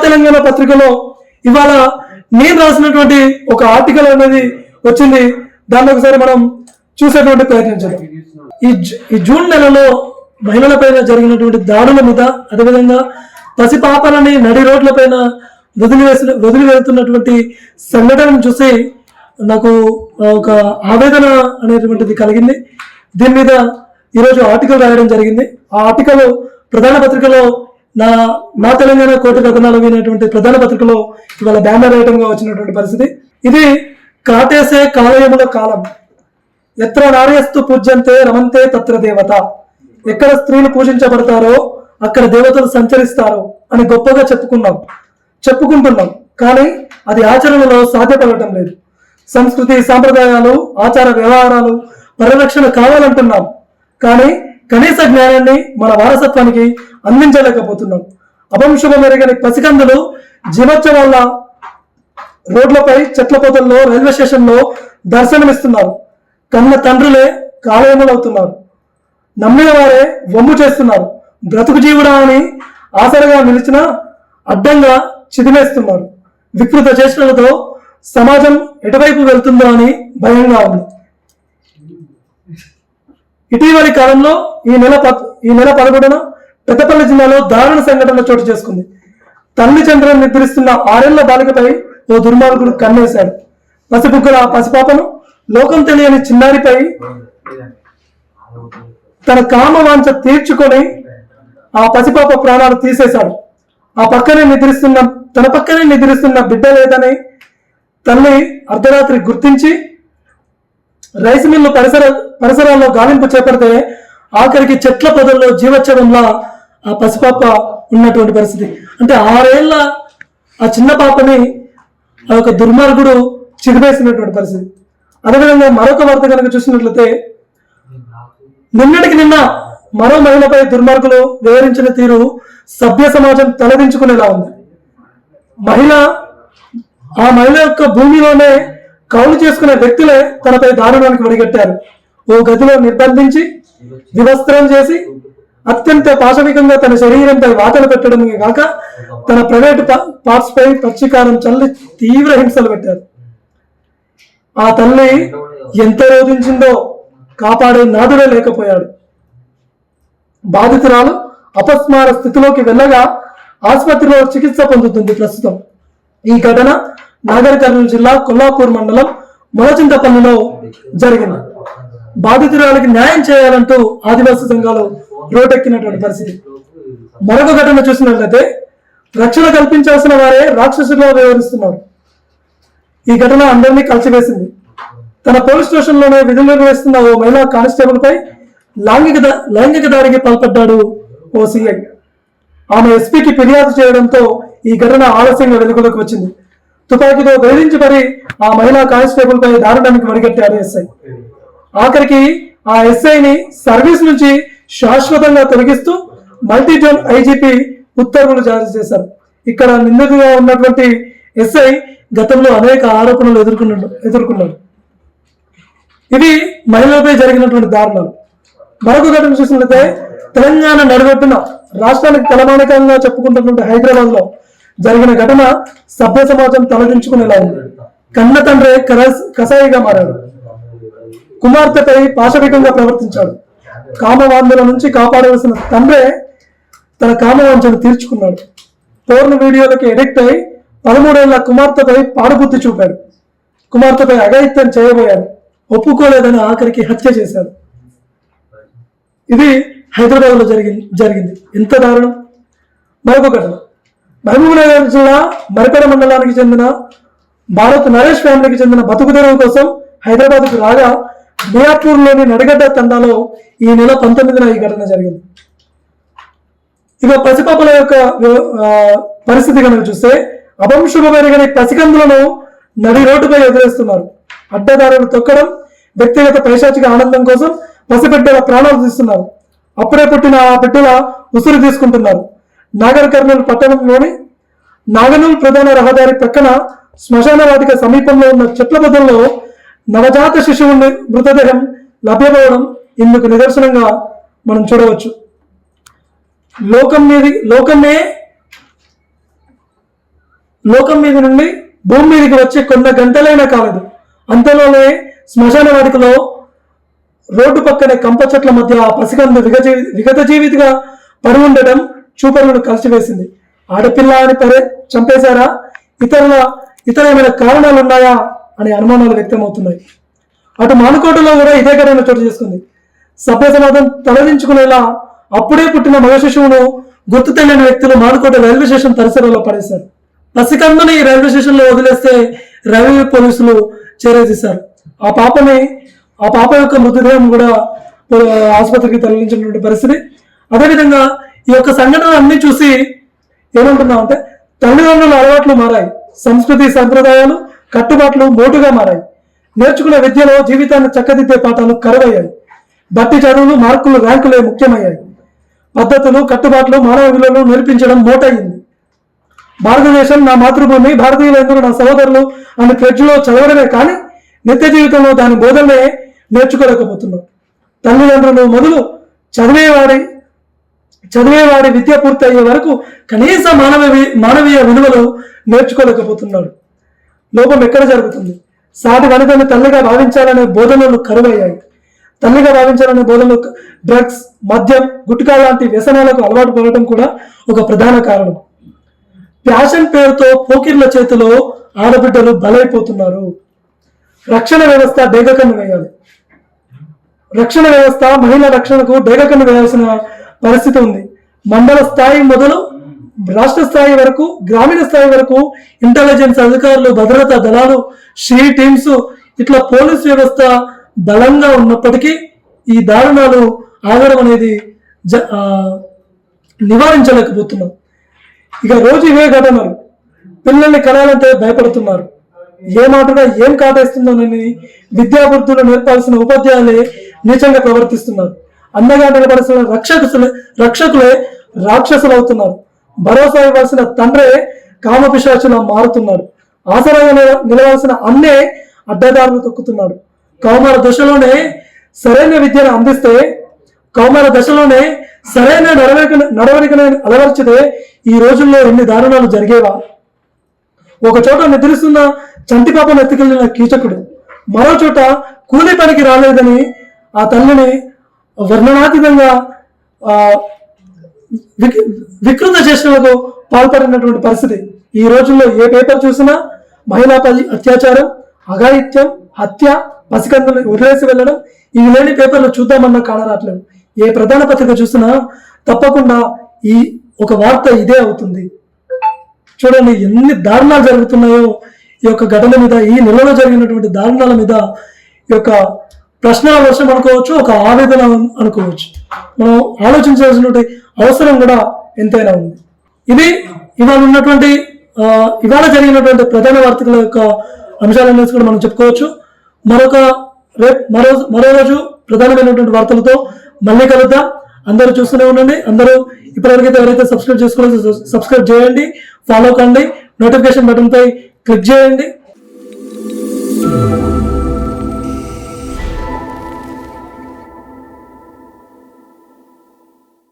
తెలంగాణ పత్రికలో ఇవాళ నేను రాసినటువంటి ఒక ఆర్టికల్ అనేది వచ్చింది. దాన్ని ఒకసారి మనం చూసేటువంటి ప్రయత్నించాలి. ఈ జూన్ నెలలో మహిళలపైన జరిగినటువంటి దాడుల మీద, అదేవిధంగా పసిపాపలని నడి రోడ్లపైన వదిలి వెళ్తున్నటువంటి సంఘటనను చూసి నాకు ఒక ఆవేదన అనేటువంటిది కలిగింది. దీని మీద ఈరోజు ఆర్టికల్ రాయడం జరిగింది. ఆ ఆర్టికల్ ప్రధాన పత్రికలో నా తెలంగాణ కోటి కథనాలు వినేటువంటి ప్రధాన పత్రికలో ఇవాళ బ్యానర్ ఐటమ్ గా వచ్చినటువంటి పరిస్థితి. ఇది కాటేసే కాలయముల కాలం. ఎత్ర నార్యస్తు పూజ్యంతే రమంతే తత్ర దేవత. ఎక్కడ స్త్రీలు పూజించబడతారో అక్కడ దేవతలు సంచరిస్తారు అని గొప్పగా చెప్పుకుంటున్నాం. కానీ అది ఆచరణలో సాధ్యపడటం లేదు. సంస్కృతి, సాంప్రదాయాలు, ఆచార వ్యవహారాలు పరిరక్షణ కావాలంటున్నాం. కానీ కనీస జ్ఞానాన్ని మన వారసత్వానికి అందించలేకపోతున్నాం. అభంశుభం ఎరగని పసికందులు జీవోత్సవాల రోడ్లపై, చెట్ల పొదల్లో, రైల్వే స్టేషన్లో దర్శనమిస్తున్నారు. కన్న తండ్రులే కాలయములవుతున్నారు. నమ్మిన వారే వమ్ము చేస్తున్నారు. బ్రతుకు జీవుడా అని ఆసరగా నిలిచిన అడ్డంగా చిదిమేస్తున్నారు. వికృత చేష్టలతో సమాజం ఎటువైపు వెళ్తుందో అని భయంగా ఉంది. ఇటీవలి కాలంలో ఈ నెల 11న పెద్దపల్లి జిల్లాలో దారుణ సంఘటన చోటు చేసుకుంది. తల్లి చంద్రుని నిద్రిస్తున్న 6 ఏళ్ల బాలికపై ఓ దుర్మార్గుడు కన్నేశాడు. పసిబుగ్గల పసిపాపను లోకం తెలియని చిన్నారిపై తన కామ వాంఛ తీర్చుకొని ఆ పసిపాప ప్రాణాలు తీసేశాడు. తన పక్కనే నిద్రిస్తున్న బిడ్డ లేదని తల్లి అర్ధరాత్రి గుర్తించి రైస్ మిల్లు పరిసరాల్లో గాలింపు చేపడితే ఆఖరికి చెట్ల పొదల్లో జీవోత్సవంలా ఆ పసిపాప ఉన్నటువంటి పరిస్థితి. అంటే 6 ఏళ్ల ఆ చిన్న పాపని ఆ యొక్క దుర్మార్గుడు చిదివేసినటువంటి పరిస్థితి. అదేవిధంగా మరొక వార్త కనుక చూసినట్లయితే, నిన్నటికి నిన్న మరో మహిళపై దుర్మార్గులు వివరించిన తీరు సభ్య సమాజం తలదించుకునేలా ఉంది. ఆ మహిళ యొక్క భూమిలోనే కౌలు చేసుకునే వ్యక్తులే తనపై దారుణానికి వడిగట్టారు. ఓ గదిలో నిర్బంధించి వివస్త్రం చేసి అత్యంత పాశవికంగా తన శరీరంపై వాతలు పెట్టడమే కాక తన ప్రైవేటు పార్ట్స్ పై పచ్చికారం చల్లి తీవ్ర హింసలు పెట్టారు. ఆ తల్లి ఎంత రోధించిందో కాపాడే నాదుడే లేకపోయాడు. బాధితురాలు అపస్మార స్థితిలోకి వెళ్ళగా ఆసుపత్రిలో చికిత్స పొందుతుంది ప్రస్తుతం. ఈ ఘటన నాగర్ కర్నూలు జిల్లా కొల్లాపూర్ మండలం మొలచింతపల్లిలో జరిగింది. బాధితురాలికి న్యాయం చేయాలంటూ ఆదివాసీ సంఘాలు రోడ్డెక్కినటువంటి పరిస్థితి. మరొక ఘటన చూసినట్లయితే, రక్షణ కల్పించాల్సిన వారే రాక్షసులుగా వ్యవహరిస్తున్నారు. ఈ ఘటన అందరినీ కలిసివేసింది. తన పోలీస్ స్టేషన్లోనే విధులు నిర్వహిస్తున్న ఓ మహిళా కానిస్టేబుల్ పై లైంగిక దాడికి పాల్పడ్డాడు ఓ సిఐ. ఆమె ఎస్పీకి ఫిర్యాదు చేయడంతో ఈ ఘటన ఆలస్యంగా వెలుగులోకి వచ్చింది. తుపాకీతో వేధించి మరి ఆ మహిళా కానిస్టేబుల్ పై దారుణానికి వడిగట్టాడు ఎస్ఐ. ఆఖరికి ఆ ఎస్ఐని సర్వీస్ నుంచి శాశ్వతంగా తొలగిస్తూ మల్టీ జోన్ ఐజీపీ ఉత్తర్వులు జారీ చేశారు. ఇక్కడ నిందితుగా ఉన్నటువంటి ఎస్ఐ గతంలో అనేక ఆరోపణలు ఎదుర్కొన్నాడు. ఇవి మహిళలపై జరిగినటువంటి దారుణాలు. మరొక ఘటన చూసినట్లయితే, తెలంగాణ నడిగొట్టున రాష్ట్రానికి తలమానికంగా చెప్పుకుంటున్నటువంటి హైదరాబాద్ లో జరిగిన ఘటన సభ్య సమాజం తలదించుకునేలా ఉంది. కన్న తండ్రి కసాయిగా మారాడు. కుమార్తెపై పాశవికంగా ప్రవర్తించాడు. కామవాంఛల నుంచి కాపాడవలసిన తండ్రే తన కామవాంఛను తీర్చుకున్నాడు. పోర్న్ వీడియోలకి ఎడిక్ట్ అయి 13 ఏళ్ల కుమార్తెపై పాడుబుద్ధి చూపాడు. కుమార్తెపై అఘాయిత్యం చేయబోయాడు. ఒప్పుకోలేదని ఆఖరికి హత్య చేశాడు. ఇది హైదరాబాద్ లో జరిగింది. ఎంత దారుణం. మరొక ఘటన, మహబూబ్నగర్ జిల్లా మరిపేడ మండలానికి చెందిన భారత్ నరేష్ ఫ్యామిలీకి చెందిన బతుకు తెరువు కోసం హైదరాబాద్కు రాగా మియాపూర్లోని నడిగడ్డ తండాలో ఈ నెల 19న ఈ ఘటన జరిగింది. ఇక పసిపాపల యొక్క పరిస్థితి కనుక చూస్తే, అభంశుభమెరగని పసికందులను నడి రోడ్డుపై ఎదురేస్తున్నారు. అడ్డదారులు తొక్కడం, వ్యక్తిగత పైశాచిక ఆనందం కోసం పసిబిడ్డల ప్రాణాలు తీస్తున్నారు. అప్పుడే పుట్టిన ఆ బిడ్డల ఉసురు తీసుకుంటున్నారు. నాగర్ కర్నూలు పట్టణంలోని నాగనూలు ప్రధాన రహదారి పక్కన శ్మశాన వాటిక సమీపంలో ఉన్న చెట్ల పొదల్లో నవజాత శిశువుని మృతదేహం లభ్యమవడం ఇందుకు నిదర్శనంగా మనం చూడవచ్చు. లోకం మీద నుండి భూమి మీదకి వచ్చి కొన్ని గంటలైనా కాలేదు. అంతలోనే శ్మశాన వాటికలో రోడ్డు పక్కనే కంప చెట్ల మధ్య ఆ పసికందు విగత జీవితిగా పడి ఉండటం చూపరులను కలిసివేసింది. ఆడపిల్ల అని చంపేశారా, ఇతర ఏమైనా కారణాలు ఉన్నాయా అనే అనుమానాలు వ్యక్తమవుతున్నాయి. అటు మానుకోటలో కూడా ఇదే ఘటన చోటు చేసుకుంది. సభ్య సమాజం తలదించుకునేలా అప్పుడే పుట్టిన మగ శిశువును గుర్తు తెలియని వ్యక్తులు మానుకోట రైల్వే స్టేషన్ పరిసరాల్లో పడేశారు. పసికందుని రైల్వే స్టేషన్ లో వదిలేస్తే రైల్వే పోలీసులు చేరేసేశారు. ఆ పాప యొక్క మృతదేహం కూడా ఆసుపత్రికి తరలించినటువంటి పరిస్థితి. అదేవిధంగా ఈ యొక్క సంఘటన అన్ని చూసి ఏమంటున్నాం అంటే, తల్లిదండ్రుల అలవాట్లు మారాయి, సంస్కృతి సంప్రదాయాలు కట్టుబాట్లు మోటుగా మారాయి, నేర్చుకునే విద్యలో జీవితాన్ని చక్కదిద్దే పాఠాలు కరువయ్యాయి, బట్టి చదువులు మార్కులు ర్యాంకులే ముఖ్యమయ్యాయి, పద్ధతులు కట్టుబాట్లు మానవ విలువలు నేర్పించడం మోటయింది. భారతదేశం నా మాతృభూమి, భారతీయులందరూ నా సహోదరులు అని ఫ్రిడ్జ్లో చదవడమే కానీ నిత్య జీవితంలో దాని బోధనలే నేర్చుకోలేకపోతున్నాం. తల్లిదండ్రులు మొదలు చదివేవాడి విద్య పూర్తి అయ్యే వరకు కనీస మానవీయ విలువలు నేర్చుకోలేకపోతున్నాడు. లోపం ఎక్కడ జరుగుతుంది? సాటి వనితని తల్లిగా భావించాలనే బోధనలు కరువయ్యాయి. తల్లిగా భావించాలనే బోధనలు డ్రగ్స్, మద్యం, గుట్కా లాంటి వ్యసనాలకు అలవాటు పడటం కూడా ఒక ప్రధాన కారణం. ప్యాషన్ పేరుతో పోకిర్ల చేతిలో ఆడబిడ్డలు బలైపోతున్నారు. రక్షణ వ్యవస్థ డేగకన్ను వేయాలి. రక్షణ వ్యవస్థ మహిళా రక్షణకు డేగకన్ను వేయాల్సిన పరిస్థితి ఉంది. మండల స్థాయి మొదలు రాష్ట్ర స్థాయి వరకు, గ్రామీణ స్థాయి వరకు ఇంటెలిజెన్స్ అధికారులు, భద్రతా దళాలు, షీ టీమ్స్, ఇట్లా పోలీస్ వ్యవస్థ బలంగా ఉన్నప్పటికీ ఈ దారుణాలు ఆగడం అనేది నివారించలేకపోతున్నాం. ఇక రోజు ఇవే ఘటనలు. పిల్లల్ని కనాలంటే భయపడుతున్నారు. ఏ మాటగా ఏం కాటేస్తుందోనని విద్యాబుద్ధులు నేర్పాల్సిన ఉపాధ్యాయులే నీచంగా ప్రవర్తిస్తున్నారు. అండగా నిలబడాల్సిన రక్షకులే రాక్షసులు అవుతున్నారు. భరోసా ఇవ్వాల్సిన తండ్రే కామపిశాచులా మారుతున్నాడు. ఆసరాగా నిలవాల్సిన అన్నే అడ్డదారులు తొక్కుతున్నాడు. కౌమార దశలోనే సరైన విద్యను అందిస్తే, కౌమార దశలోనే సరైన నడవడికను అలవర్చితే ఈ రోజుల్లో ఎన్ని దారుణాలు జరిగేవా? ఒక చోట నిద్రిస్తున్న చంటి పాపను ఎత్తుకెళ్లిన కీచకుడు, మరో చోట కూలి పనికి రాలేదని ఆ తల్లిని వర్ణనాతీతంగా వికృత చేష్టలకు పాల్పడినటువంటి పరిస్థితి. ఈ రోజుల్లో ఏ పేపర్ చూసినా మహిళాపై అత్యాచారం, అఘాయిత్యం, హత్య, పసికందులు వదిలేసి వెళ్ళడం, ఇవి లేని పేపర్లు చూద్దామన్నా కానరాట్లేదు. ఏ ప్రధాన పత్రిక చూసినా తప్పకుండా ఈ ఒక వార్త ఇదే అవుతుంది. చూడండి ఎన్ని దారుణాలు జరుగుతున్నాయో ఈ యొక్క ఘటన మీద, ఈ నెలలో జరిగినటువంటి దారుణాల మీద ఈ యొక్క ప్రశ్నల వర్షం అనుకోవచ్చు, ఒక ఆవేదన అనుకోవచ్చు. మనం ఆలోచించాల్సినటువంటి అవసరం కూడా ఎంతైనా ఉంది. ఇది ఇవాళ జరిగినటువంటి ప్రధాన వార్తల యొక్క అంశాలన్నీ కూడా మనం చెప్పుకోవచ్చు. మరో రోజు ప్రధానమైనటువంటి వార్తలతో మళ్ళీ కలుద్దాం. అందరూ చూస్తూనే ఉండండి. అందరూ ఇప్పటివరకైతే ఎవరైతే సబ్స్క్రైబ్ చేసుకోవాలో సబ్స్క్రైబ్ చేయండి, ఫాలో కండి, నోటిఫికేషన్ బటన్ పై క్లిక్ చేయండి.